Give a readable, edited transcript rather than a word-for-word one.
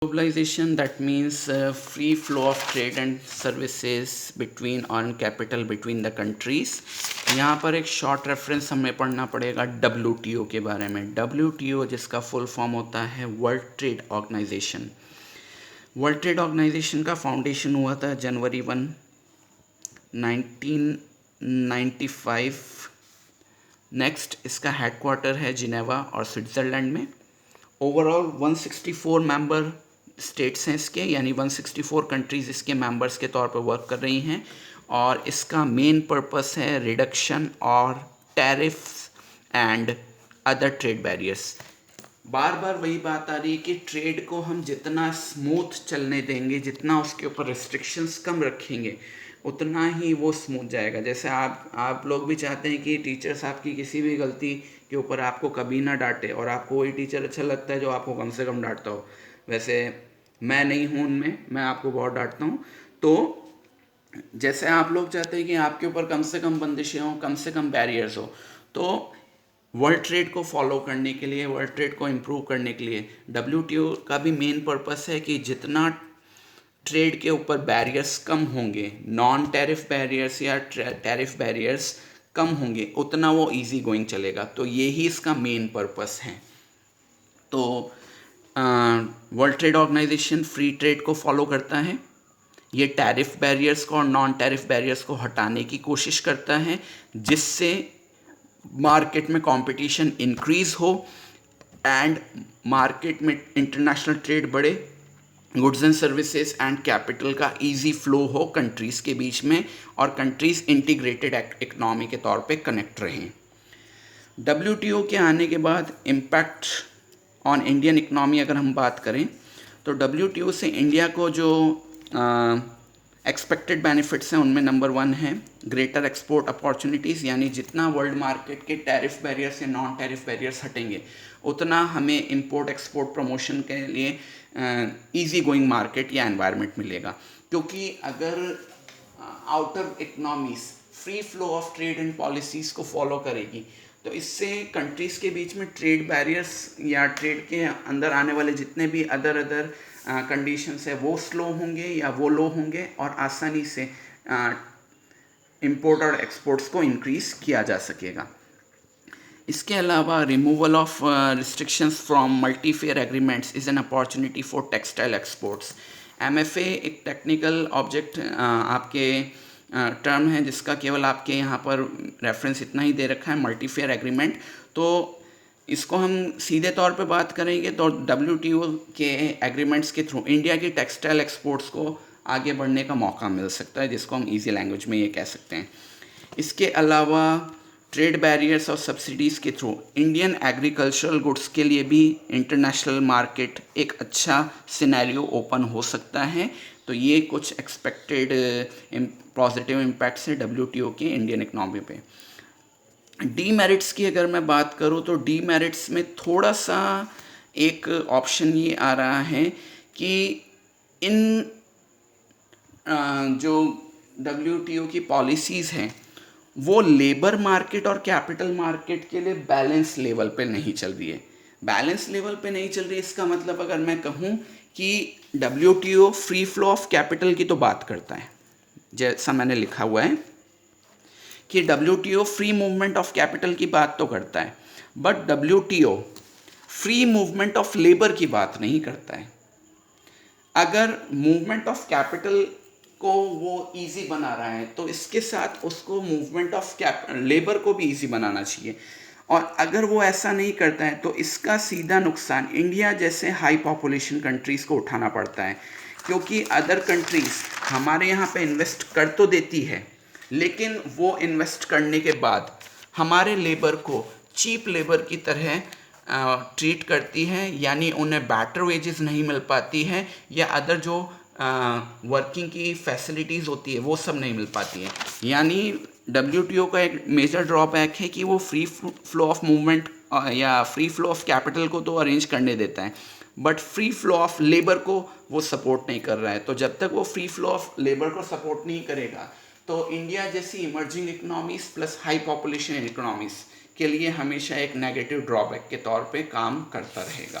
Globalization, that means free flow of trade and services between on capital between the countries. यहाँ पर एक short reference हमें पढ़ना पड़ेगा WTO के बारे में। WTO जिसका फुल फॉर्म होता है world trade organization. World trade organization का फाउंडेशन हुआ था जनवरी 1, 1995। नेक्स्ट इसका हेडक्वार्टर है जिनेवा और स्विट्ज़रलैंड में। ओवरऑल 164 मेंबर स्टेट्स हैं इसके, यानी 164 कंट्रीज़ इसके मेंबर्स के तौर पर वर्क कर रही हैं। और इसका मेन पर्पस है रिडक्शन और tariffs and other trade barriers. बार बार वही बात आ रही है कि ट्रेड को हम जितना स्मूथ चलने देंगे, जितना उसके ऊपर रिस्ट्रिक्शंस कम रखेंगे, उतना ही वो स्मूथ जाएगा। जैसे आप लोग भी चाहते हैं कि टीचर्स आपकी किसी भी गलती के ऊपर आपको कभी ना डांटे, और आपको वही टीचर अच्छा लगता है जो आपको कम से कम डांटता हो। वैसे मैं नहीं हूँ उनमें, मैं आपको बहुत डांटता हूँ। तो जैसे आप लोग चाहते हैं कि आपके ऊपर कम से कम बंदिशें हों, कम से कम बैरियर्स हो, तो वर्ल्ड ट्रेड को फॉलो करने के लिए, वर्ल्ड ट्रेड को इम्प्रूव करने के लिए WTO का भी मेन पर्पस है कि जितना ट्रेड के ऊपर बैरियर्स कम होंगे, नॉन टैरिफ बैरियर्स या टैरिफ बैरियर्स कम होंगे, उतना वो इजी गोइंग चलेगा। तो यही इसका मेन पर्पस है। तो world trade organization free trade को फॉलो करता है। ये टैरिफ बैरियर्स को और नॉन टैरिफ बैरियर्स को हटाने की कोशिश करता है, जिससे मार्केट में कंपटीशन इंक्रीज हो एंड मार्केट में इंटरनेशनल ट्रेड बढ़े, goods and services and capital का इजी फ्लो हो कंट्रीज़ के बीच में, और कंट्रीज़ इंटीग्रेटेड इकनॉमी के तौर पे कनेक्ट रहें। WTO के आने के बाद इम्पैक्ट ऑन इंडियन इकनॉमी अगर हम बात करें, तो WTO से इंडिया को जो एक्सपेक्टेड बेनिफिट्स हैं उनमें नंबर 1 है ग्रेटर एक्सपोर्ट अपॉर्चुनिटीज़, यानी जितना वर्ल्ड मार्केट के टैरिफ बैरियर्स या नॉन टैरिफ बैरियर्स हटेंगे, उतना हमें इंपोर्ट एक्सपोर्ट प्रमोशन के लिए इजी गोइंग मार्केट या एनवायरनमेंट मिलेगा। क्योंकि अगर outer economies free flow of trade and policies को फॉलो करेगी, तो इससे कंट्रीज़ के बीच में ट्रेड बैरियर्स या ट्रेड के अंदर आने वाले जितने भी अदर कंडीशंस है वो स्लो होंगे या वो लो होंगे, और आसानी से इंपोर्ट और एक्सपोर्ट्स को इंक्रीज़ किया जा सकेगा। इसके अलावा removal of restrictions from multi fair agreements is an opportunity for textile exports. MFA एक टेक्निकल ऑब्जेक्ट आपके टर्म है जिसका केवल आपके यहाँ पर रेफरेंस इतना ही दे रखा है, मल्टी फेयर एग्रीमेंट। तो इसको हम सीधे तौर पे बात करेंगे तो WTO के एग्रीमेंट्स के थ्रू इंडिया की टेक्सटाइल एक्सपोर्ट्स को आगे बढ़ने का मौका मिल सकता है, जिसको हम इजी लैंग्वेज में ये कह सकते हैं। इसके अलावा ट्रेड बैरियर्स और सब्सिडीज़ के थ्रू इंडियन एग्रीकल्चरल गुड्स के लिए भी इंटरनेशनल मार्केट एक अच्छा सिनेरियो ओपन हो सकता है। तो ये कुछ एक्सपेक्टेड पॉजिटिव इम्पैक्ट्स है WTO के इंडियन इकनॉमी पे। डीमेरिट्स की अगर मैं बात करूँ तो डीमेरिट्स में थोड़ा सा एक ऑप्शन ये आ रहा है कि इन जो WTO की पॉलिसीज़ हैं वो लेबर मार्केट और कैपिटल मार्केट के लिए बैलेंस लेवल पे नहीं चल रही है। बैलेंस लेवल पे नहीं चल रही है, इसका मतलब अगर मैं कहूँ कि WTO free flow of capital की तो बात करता है, जैसा मैंने लिखा हुआ है कि WTO free movement of capital की बात तो करता है, but WTO free movement of labour की बात नहीं करता है। अगर मूवमेंट ऑफ कैपिटल को वो इजी बना रहा है, तो इसके साथ उसको मूवमेंट ऑफ लेबर को भी इजी बनाना चाहिए। और अगर वो ऐसा नहीं करता है तो इसका सीधा नुकसान इंडिया जैसे हाई पॉपुलेशन कंट्रीज़ को उठाना पड़ता है, क्योंकि अदर कंट्रीज़ हमारे यहाँ पे इन्वेस्ट कर तो देती है, लेकिन वो इन्वेस्ट करने के बाद हमारे लेबर को चीप लेबर की तरह ट्रीट करती है, यानी उन्हें बेटर वेजेस नहीं मिल पाती है, या अदर जो वर्किंग की फैसिलिटीज़ होती है वो सब नहीं मिल पाती है। यानी WTO का एक मेजर ड्रॉबैक है कि वो फ्री फ्लो ऑफ मूवमेंट या फ्री फ्लो ऑफ कैपिटल को तो अरेंज करने देता है, but free flow of labour को वो सपोर्ट नहीं कर रहा है। तो जब तक वो फ्री फ्लो ऑफ लेबर को सपोर्ट नहीं करेगा, तो इंडिया जैसी emerging economies plus high population economies के लिए हमेशा एक नेगेटिव ड्रॉबैक के तौर पे काम करता रहेगा।